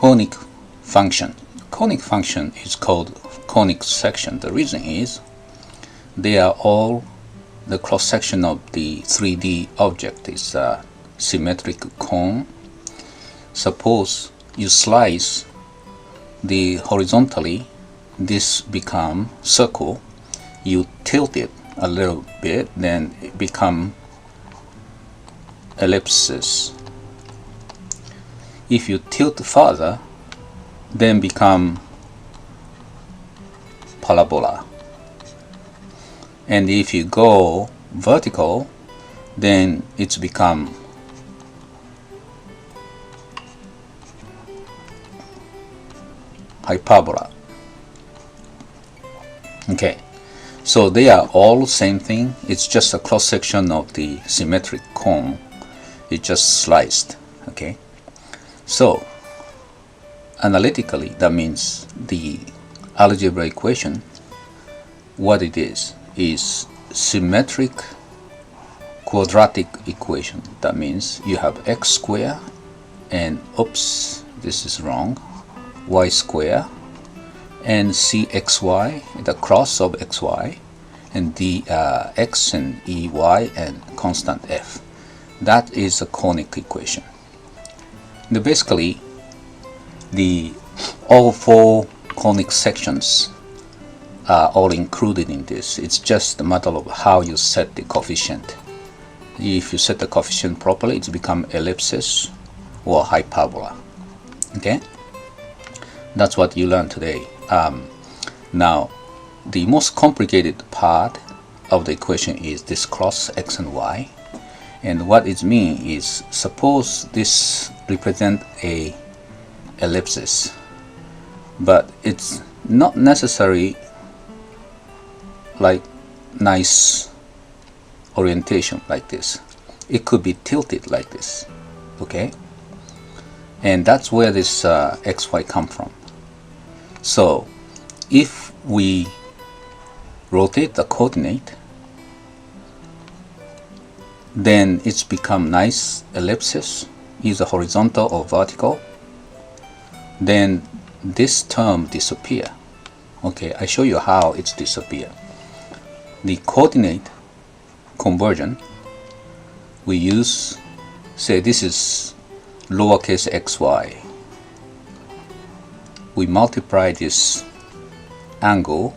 conic function. Conic function is called conic section. The reason is they are all the cross section of the 3D object is a symmetric cone. Suppose you slice the horizontally, this become circle. You tilt it a little bit, then it become ellipses. If you tilt further, then become parabola. And if you go vertical, then it's become hyperbola. Okay, so they are all same thing. It's just a cross section of the symmetric cone. It just sliced. Okay, so analytically, that means the algebra equation, what it is symmetric quadratic equation. That means you have x squared and, oops, this is wrong, y squared and cxy, the cross of xy, and the x and ey and constant f. That is a conic equation. Basically, all four conic sections are all included in this. It's just a matter of how you set the coefficient. If you set the coefficient properly, it's become ellipses or hyperbola. Okay, that's what you learned today. Now, the most complicated part of the equation is this cross x and y, and what it means is, suppose this represent a ellipsis, but it's not necessary like nice orientation like this. It could be tilted like this. Okay, and that's where this xy come from. So if we rotate the coordinate, then it's become nice ellipses, either horizontal or vertical. Then this term disappear. Okay, I show you how it's disappear. The coordinate conversion, we use, say this is lowercase xy. We multiply this angle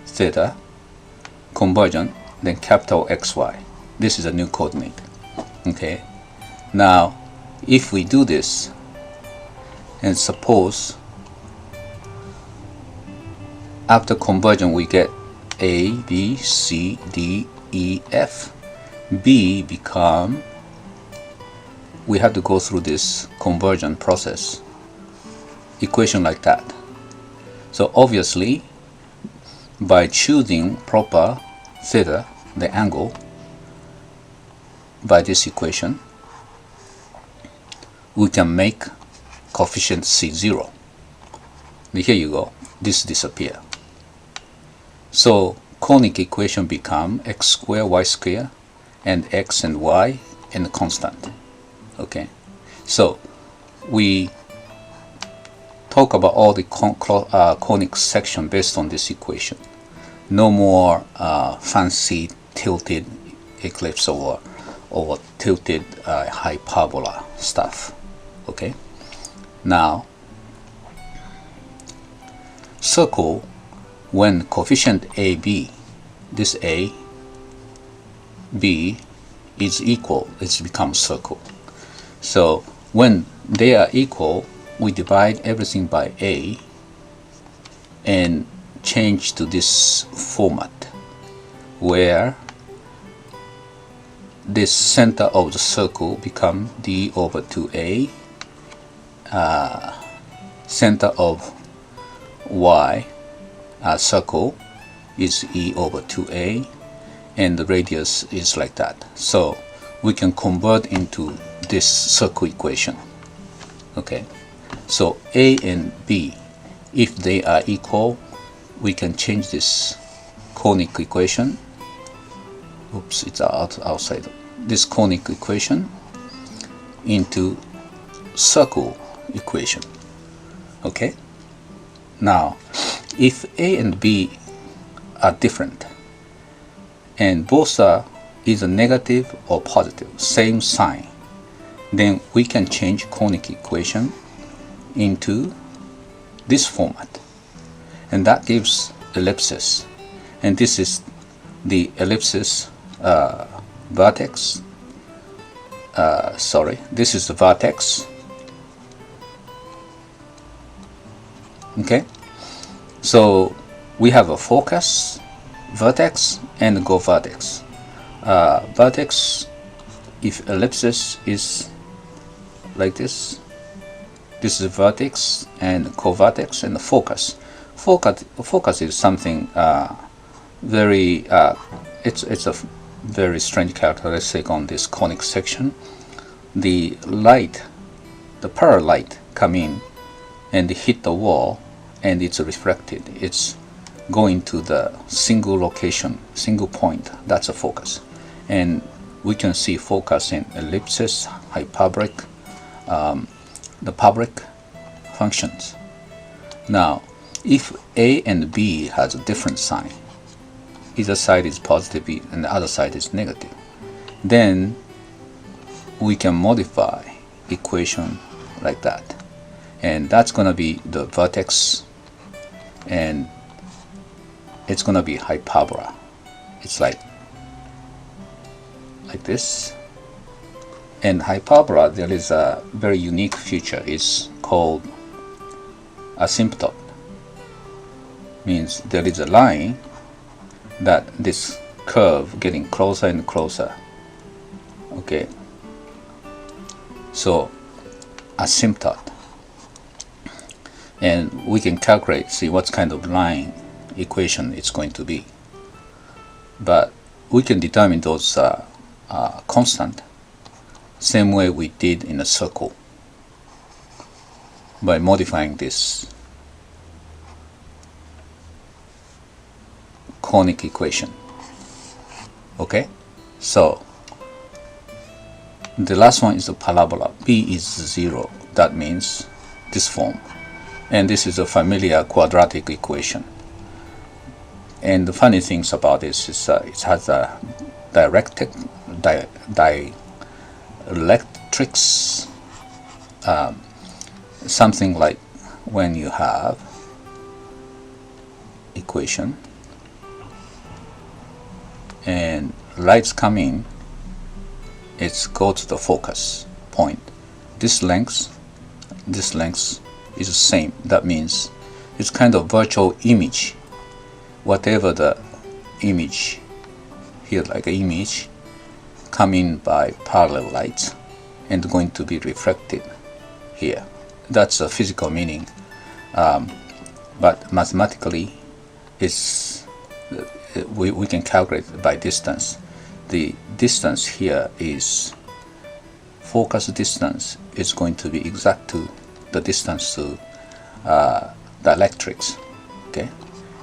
theta conversion, then capital XY. This is a new coordinate. Okay, now if we do this, and suppose after conversion we get A, B, C, D, E, F. B become, we have to go through this conversion process, equation like that. So obviously, by choosing proper theta, the angle, by this equation, we can make coefficient C0. Here you go, this disappear. So conic equation become x squared y squared and x and y and constant. Okay, so we talk about all the conic section based on this equation. No more fancy tilted ellipse or tilted hyperbola stuff. Okay, now circle, when coefficient AB, this A, B is equal, it's become circle. So when they are equal, we divide everything by A and change to this format where this center of the circle become D over 2A, center of Y circle is E over 2A, and the radius is like that. So we can convert into this circle equation. Okay, so A and B, if they are equal, we can change this conic equation. Oops, it's outside. This conic equation into circle equation. Okay. Now, if A and B are different, and both are either negative or positive, same sign, then we can change conic equation into this format, and that gives ellipses. And this is the ellipses vertex. This is the vertex. Okay, so we have a focus, vertex, and go vertex. Vertex, if ellipsis is like this is vertex, and co-vertex, and the focus. Focus is something very it's a very strange characteristic on this conic section. The light, the parallel light come in and hit the wall, and it's reflected. It's going to the single location, single point. That's a focus. And we can see focus in ellipses, hyperbolic, the public functions. Now, if A and B has a different sign, either side is positive and the other side is negative, then we can modify equation like that. And that's going to be the vertex, and it's going to be hyperbola. It's like this. And hyperbola, there is a very unique feature. It's called asymptote. Means there is a line that this curve getting closer and closer. Okay, so asymptote, and we can calculate, see what kind of line equation it's going to be. But we can determine those constant same way we did in a circle, by modifying this conic equation. Okay, so the last one is the parabola. B is 0. That means this form, and this is a familiar quadratic equation. And the funny things about this is it has a Directrix, something like when you have equation and lights come in, it's go to the focus point. This length is the same. That means it's kind of virtual image. Whatever the image here, like an image, come in by parallel lights and going to be reflected here. That's a physical meaning, but mathematically it's we can calculate by distance. The distance here is focus distance is going to be exact to the distance to Directrix. Okay,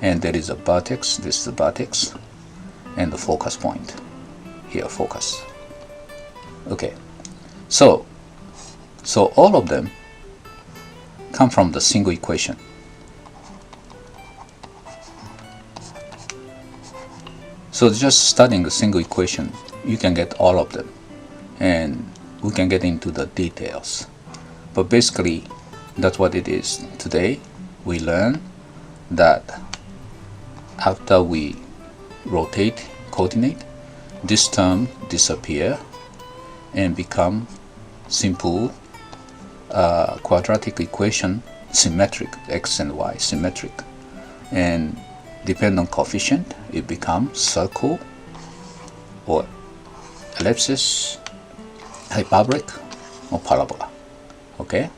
and there is a vertex. This is the vertex, and the focus point here, focus. Okay, so all of them come from the single equation. So just studying a single equation, you can get all of them, and we can get into the details. But basically, that's what it is. Today, we learn that after we rotate coordinate, this term disappear and become simple quadratic equation, symmetric, x and y symmetric, and depend on coefficient, it becomes circle or ellipsis, hyperbolic, or parabola. Okay,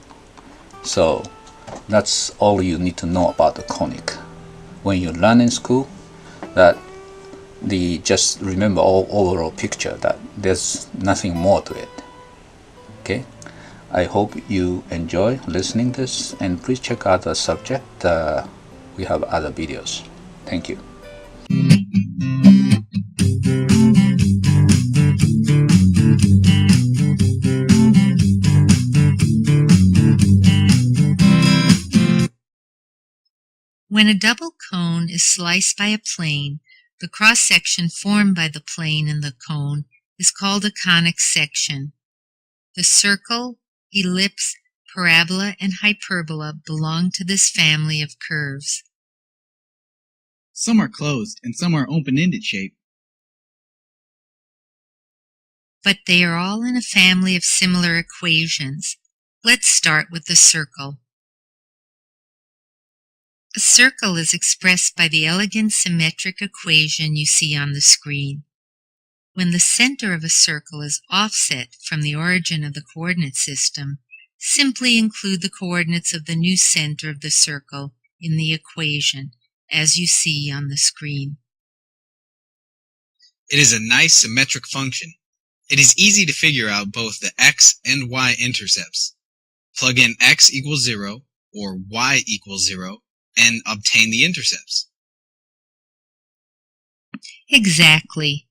so that's all you need to know about the conic. When you learn in school, that just remember all overall picture, that there's nothing more to it. Okay, I hope you enjoy listening this, and please check out the subject. We have other videos. Thank you. When a double cone is sliced by a plane, the cross-section formed by the plane and the cone is called a conic section. The circle, ellipse, parabola, and hyperbola belong to this family of curves. Some are closed and some are open-ended shape. But they are all in a family of similar equations. Let's start with the circle. A circle is expressed by the elegant symmetric equation you see on the screen. When the center of a circle is offset from the origin of the coordinate system, simply include the coordinates of the new center of the circle in the equation, as you see on the screen. It is a nice symmetric function. It is easy to figure out both the x and y intercepts. Plug in x equals 0 or y equals 0 and obtain the intercepts. Exactly.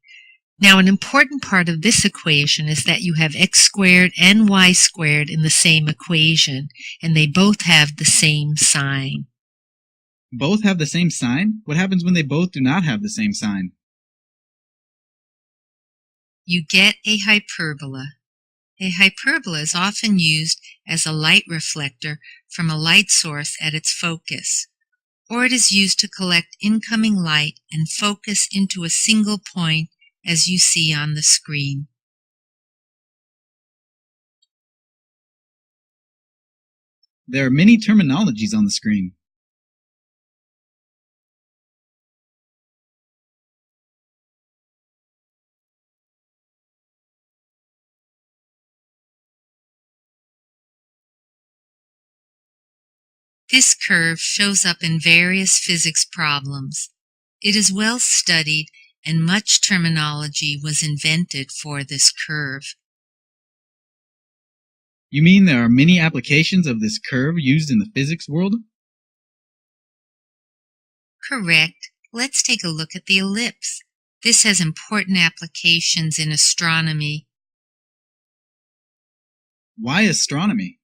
Now, an important part of this equation is that you have x squared and y squared in the same equation, and they both have the same sign. Both have the same sign? What happens when they both do not have the same sign? You get a hyperbola. A hyperbola is often used as a light reflector from a light source at its focus, or it is used to collect incoming light and focus into a single point, as you see on the screen. There are many terminologies on the screen. This curve shows up in various physics problems. It is well studied, and much terminology was invented for this curve. You mean there are many applications of this curve used in the physics world? Correct. Let's take a look at the ellipse. This has important applications in astronomy. Why astronomy?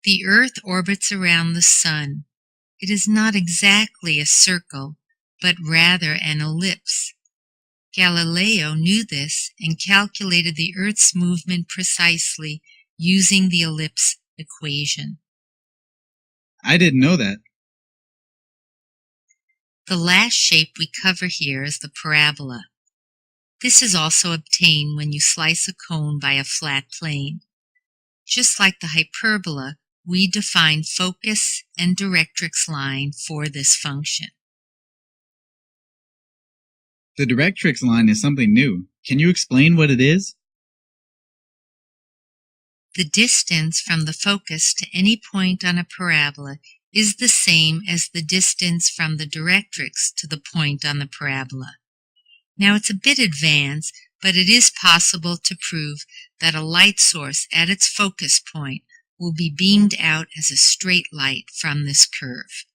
The Earth orbits around the Sun. It is not exactly a circle, but rather an ellipse. Galileo knew this and calculated the Earth's movement precisely using the ellipse equation. I didn't know that. The last shape we cover here is the parabola. This is also obtained when you slice a cone by a flat plane. Just like the hyperbola, we define focus and directrix line for this function. The Directrix line is something new. Can you explain what it is? The distance from the focus to any point on a parabola is the same as the distance from the directrix to the point on the parabola. Now, it's a bit advanced, but it is possible to prove that a light source at its focus point will be beamed out as a straight light from this curve.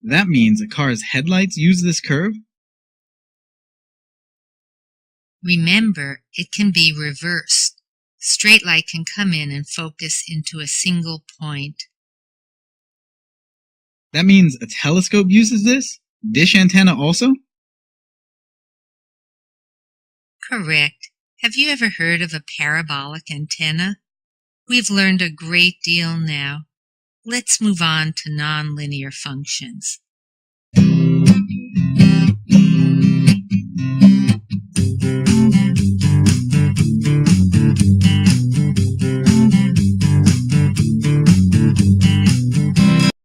That means a car's headlights use this curve? Remember, it can be reversed. Straight light can come in and focus into a single point. That means a telescope uses this? Dish antenna also? Correct. Have you ever heard of a parabolic antenna? We've learned a great deal now. Let's move on to nonlinear functions.